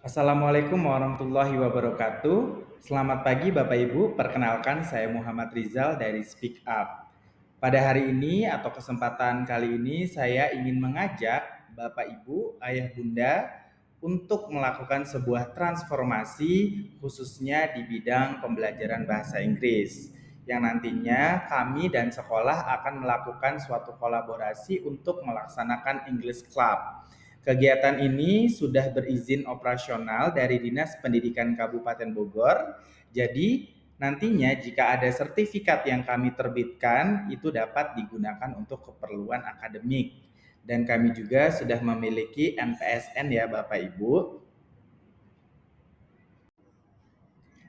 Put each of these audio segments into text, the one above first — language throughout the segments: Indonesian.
Assalamualaikum warahmatullahi wabarakatuh. Selamat pagi Bapak Ibu, perkenalkan saya Muhammad Rizal dari Speak Up. Pada hari ini atau kesempatan kali ini saya ingin mengajak Bapak Ibu, Ayah Bunda untuk melakukan sebuah transformasi khususnya di bidang pembelajaran bahasa Inggris yang nantinya kami dan sekolah akan melakukan suatu kolaborasi untuk melaksanakan English Club. Kegiatan ini sudah berizin operasional dari Dinas Pendidikan Kabupaten Bogor. Jadi, nantinya jika ada sertifikat yang kami terbitkan, itu dapat digunakan untuk keperluan akademik. Dan kami juga sudah memiliki NPSN ya Bapak Ibu.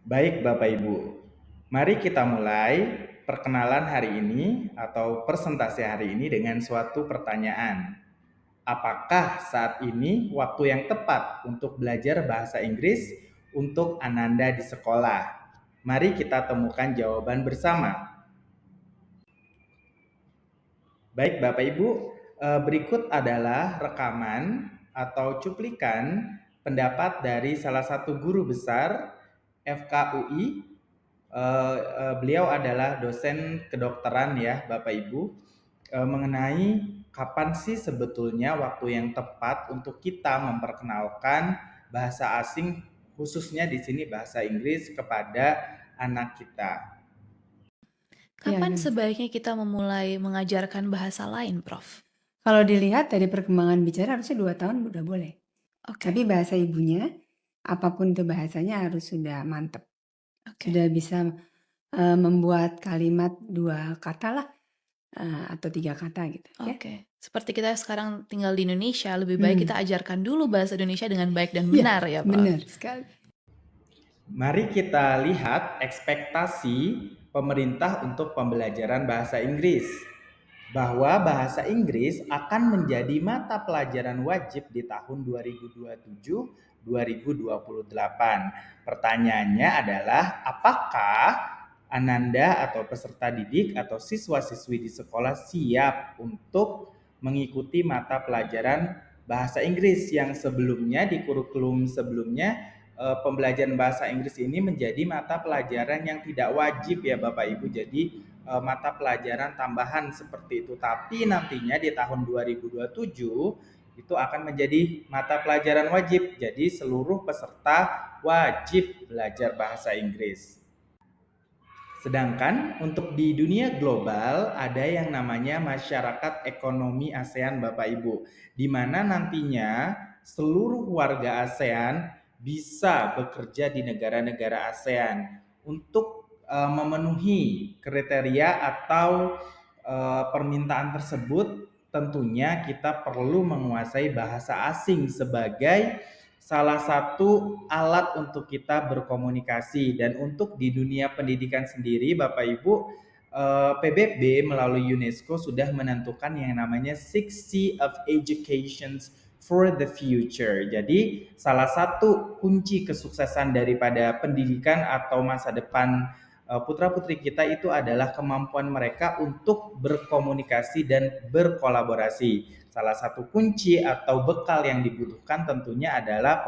Baik Bapak Ibu, mari kita mulai perkenalan hari ini atau presentasi hari ini dengan suatu pertanyaan. Apakah saat ini waktu yang tepat untuk belajar bahasa Inggris untuk Ananda di sekolah? Mari kita temukan jawaban bersama. Baik Bapak Ibu, berikut adalah rekaman atau cuplikan pendapat dari salah satu guru besar FKUI. Beliau adalah dosen kedokteran ya Bapak Ibu, mengenai kapan sih sebetulnya waktu yang tepat untuk kita memperkenalkan bahasa asing, khususnya di sini bahasa Inggris kepada anak kita. Kapan Iya, sebaiknya kita memulai mengajarkan bahasa lain, Prof? kalau dilihat dari perkembangan bicara harusnya 2 tahun udah boleh. Oke, Tapi bahasa ibunya, apapun itu bahasanya harus sudah mantep. oke, Sudah bisa membuat kalimat 2 kata lah, atau 3 kata gitu ya. oke. Seperti kita sekarang tinggal di Indonesia, lebih baik kita ajarkan dulu bahasa Indonesia dengan baik dan Iya, benar ya, Prof. benar sekali. Mari kita lihat ekspektasi pemerintah untuk pembelajaran bahasa Inggris. Bahwa bahasa Inggris akan menjadi mata pelajaran wajib di tahun 2027-2028. Pertanyaannya adalah apakah Ananda atau peserta didik atau siswa-siswi di sekolah siap untuk mengikuti mata pelajaran bahasa Inggris yang sebelumnya di kurikulum sebelumnya pembelajaran bahasa Inggris ini menjadi mata pelajaran yang tidak wajib ya Bapak Ibu. Jadi mata pelajaran tambahan seperti itu. Tapi nantinya di tahun 2027 itu akan menjadi mata pelajaran wajib. Jadi seluruh peserta wajib belajar bahasa Inggris. Sedangkan untuk di dunia global ada yang namanya masyarakat ekonomi ASEAN Bapak Ibu, di mana nantinya seluruh warga ASEAN bisa bekerja di negara-negara ASEAN untuk memenuhi kriteria atau permintaan tersebut. Tentunya kita perlu menguasai bahasa asing sebagai salah satu alat untuk kita berkomunikasi. Dan untuk di dunia pendidikan sendiri Bapak Ibu, PBB melalui UNESCO sudah menentukan yang namanya 6C of Education for the Future. Jadi salah satu kunci kesuksesan daripada pendidikan atau masa depan putra-putri kita itu adalah kemampuan mereka untuk berkomunikasi dan berkolaborasi. Salah satu kunci atau bekal yang dibutuhkan tentunya adalah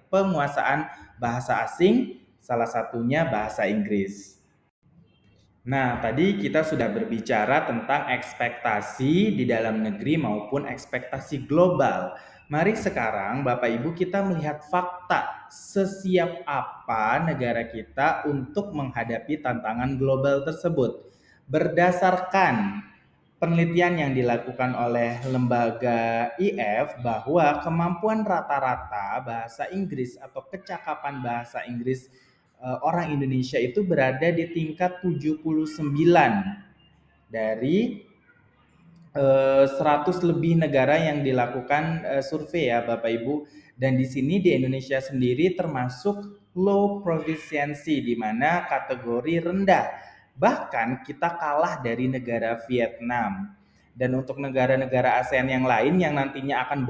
penguasaan bahasa asing, salah satunya bahasa Inggris. Nah, tadi kita sudah berbicara tentang ekspektasi di dalam negeri maupun ekspektasi global. Mari sekarang Bapak Ibu kita melihat fakta sesiap apa negara kita untuk menghadapi tantangan global tersebut. Berdasarkan penelitian yang dilakukan oleh lembaga IF bahwa kemampuan rata-rata bahasa Inggris atau kecakapan bahasa Inggris orang Indonesia itu berada di tingkat 79 dari 100 lebih negara yang dilakukan survei ya Bapak Ibu. Dan di sini di Indonesia sendiri termasuk low proficiency, di mana kategori rendah. Bahkan kita kalah dari negara Vietnam. Dan untuk negara-negara ASEAN yang lain yang nantinya akan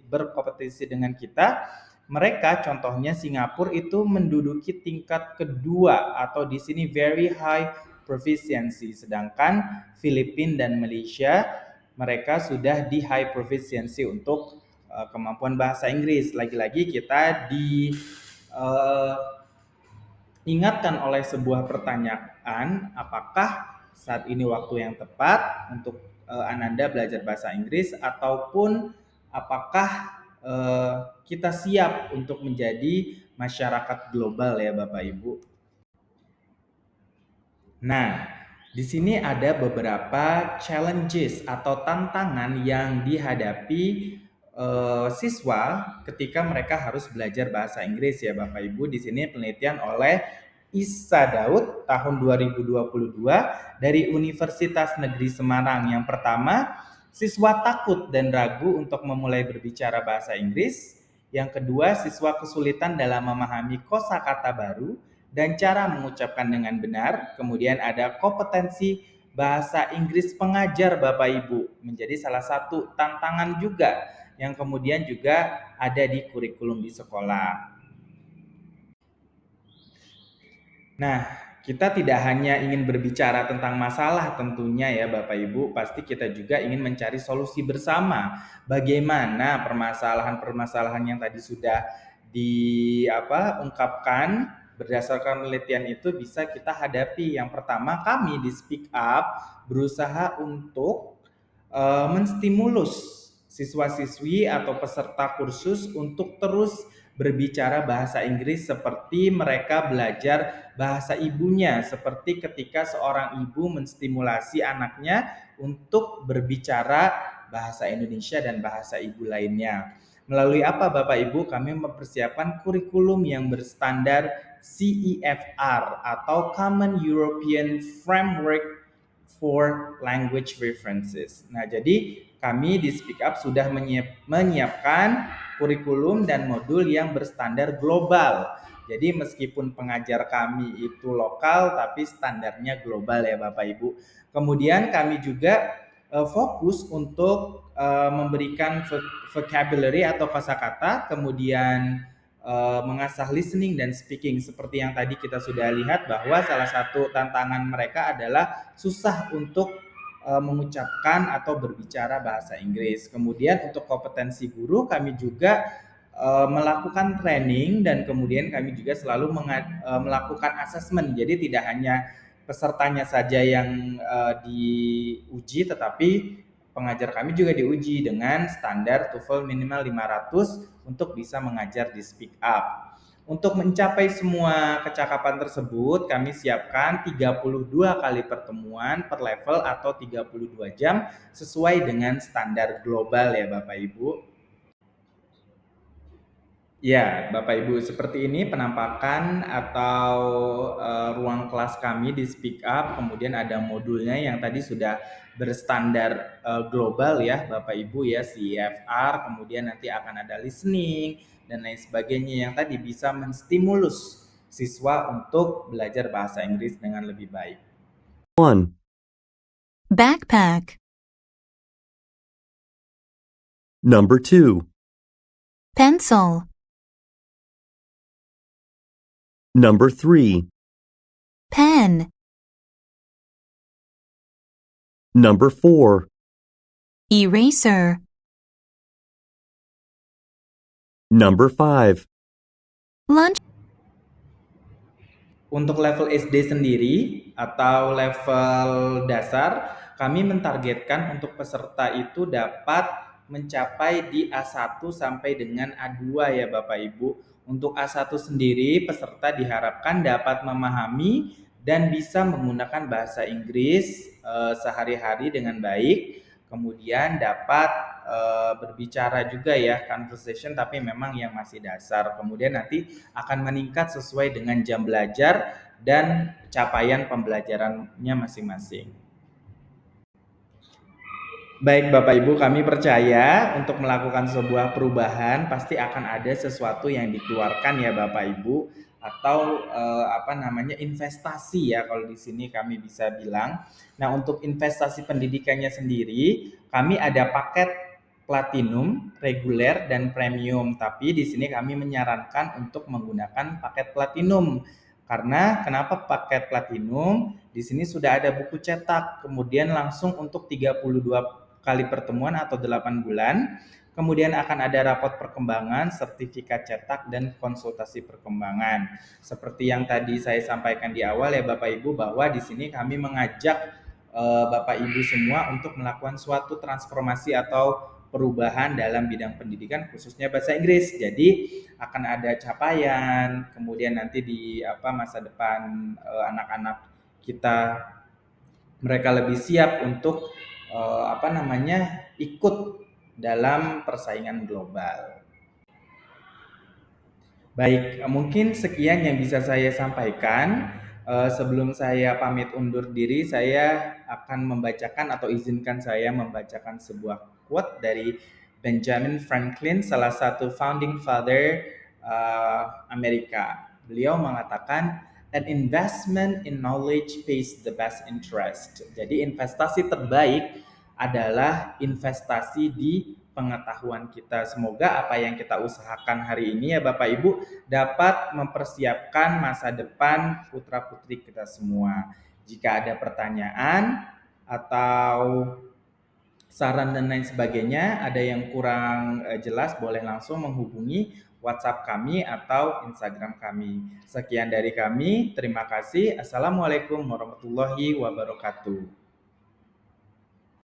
berkompetisi dengan kita, mereka contohnya Singapura itu menduduki tingkat kedua atau di sini very high proficiency, sedangkan Filipina dan Malaysia mereka sudah di high proficiency untuk kemampuan bahasa Inggris. Lagi-lagi kita diingatkan oleh sebuah pertanyaan, apakah saat ini waktu yang tepat untuk Ananda belajar bahasa Inggris, ataupun apakah kita siap untuk menjadi masyarakat global ya Bapak Ibu. Nah, di sini ada beberapa challenges atau tantangan yang dihadapi siswa ketika mereka harus belajar bahasa Inggris ya Bapak Ibu. Di sini penelitian oleh Isa Daud tahun 2022 dari Universitas Negeri Semarang. Yang pertama, siswa takut dan ragu untuk memulai berbicara bahasa Inggris. Yang kedua, siswa kesulitan dalam memahami kosakata baru dan cara mengucapkan dengan benar. Kemudian ada kompetensi bahasa Inggris pengajar Bapak Ibu, menjadi salah satu tantangan juga yang kemudian juga ada di kurikulum di sekolah. Nah, kita tidak hanya ingin berbicara tentang masalah tentunya ya Bapak Ibu, pasti kita juga ingin mencari solusi bersama. Bagaimana permasalahan-permasalahan yang tadi sudah diungkapkan berdasarkan penelitian itu bisa kita hadapi. Yang pertama, kami di Speak Up berusaha untuk menstimulus siswa-siswi atau peserta kursus untuk terus berbicara bahasa Inggris seperti mereka belajar bahasa ibunya, seperti ketika seorang ibu menstimulasi anaknya untuk berbicara bahasa Indonesia dan bahasa ibu lainnya. Melalui apa Bapak Ibu? Kami mempersiapkan kurikulum yang berstandar CEFR atau Common European Framework for Language References. Nah, jadi kami di Speak Up sudah menyiapkan kurikulum dan modul yang berstandar global. Jadi meskipun pengajar kami itu lokal, tapi standarnya global ya Bapak Ibu. Kemudian kami juga fokus untuk memberikan vocabulary atau kosakata, kemudian mengasah listening dan speaking. Seperti yang tadi kita sudah lihat bahwa salah satu tantangan mereka adalah susah untuk mengucapkan atau berbicara bahasa Inggris. Kemudian untuk kompetensi guru kami juga melakukan training dan kemudian kami juga selalu melakukan assessment. Jadi tidak hanya pesertanya saja yang diuji, tetapi pengajar kami juga diuji dengan standar TOEFL minimal 500 untuk bisa mengajar di Speak Up. Untuk mencapai semua kecakapan tersebut, kami siapkan 32 kali pertemuan per level atau 32 jam sesuai dengan standar global ya Bapak Ibu. Ya, Bapak Ibu, seperti ini penampakan atau ruang kelas kami di Speak Up. Kemudian ada modulnya yang tadi sudah berstandar global ya, Bapak Ibu ya, CEFR. Kemudian nanti akan ada listening dan lain sebagainya yang tadi bisa menstimulus siswa untuk belajar bahasa Inggris dengan lebih baik. 1. Backpack. Number 2. Pencil. Number 3. Pen. Number 4. Eraser. Number 5. Lunch. Untuk level SD sendiri atau level dasar, kami mentargetkan untuk peserta itu dapat mencapai di A1 sampai dengan A2 ya Bapak Ibu. Untuk A1 sendiri, peserta diharapkan dapat memahami dan bisa menggunakan bahasa Inggris sehari-hari dengan baik. Kemudian dapat berbicara juga ya, conversation, tapi memang yang masih dasar. Kemudian nanti akan meningkat sesuai dengan jam belajar dan capaian pembelajarannya masing-masing. Baik Bapak Ibu, kami percaya untuk melakukan sebuah perubahan pasti akan ada sesuatu yang dikeluarkan ya Bapak Ibu, atau investasi ya kalau di sini kami bisa bilang. Nah, untuk investasi pendidikannya sendiri, kami ada paket platinum, reguler dan premium. Tapi di sini kami menyarankan untuk menggunakan paket platinum. Karena kenapa paket platinum? Di sini sudah ada buku cetak, kemudian langsung untuk 32 kali pertemuan atau 8 bulan. Kemudian akan ada rapot perkembangan, sertifikat cetak, dan konsultasi perkembangan. Seperti yang tadi saya sampaikan di awal ya Bapak Ibu, bahwa di sini kami mengajak Bapak Ibu semua untuk melakukan suatu transformasi atau perubahan dalam bidang pendidikan khususnya bahasa Inggris. Jadi akan ada capaian, kemudian nanti di masa depan anak-anak kita mereka lebih siap untuk ikut dalam persaingan global. Baik, mungkin sekian yang bisa saya sampaikan. Sebelum saya pamit undur diri, saya akan membacakan atau izinkan saya membacakan sebuah quote dari Benjamin Franklin, salah satu founding father Amerika. Beliau mengatakan, an investment in knowledge pays the best interest. Jadi investasi terbaik adalah investasi di pengetahuan kita. Semoga apa yang kita usahakan hari ini ya Bapak Ibu dapat mempersiapkan masa depan putra-putri kita semua. Jika ada pertanyaan atau saran dan lain sebagainya, ada yang kurang jelas, boleh langsung menghubungi WhatsApp kami atau Instagram kami. Sekian dari kami, terima kasih. Assalamualaikum warahmatullahi wabarakatuh.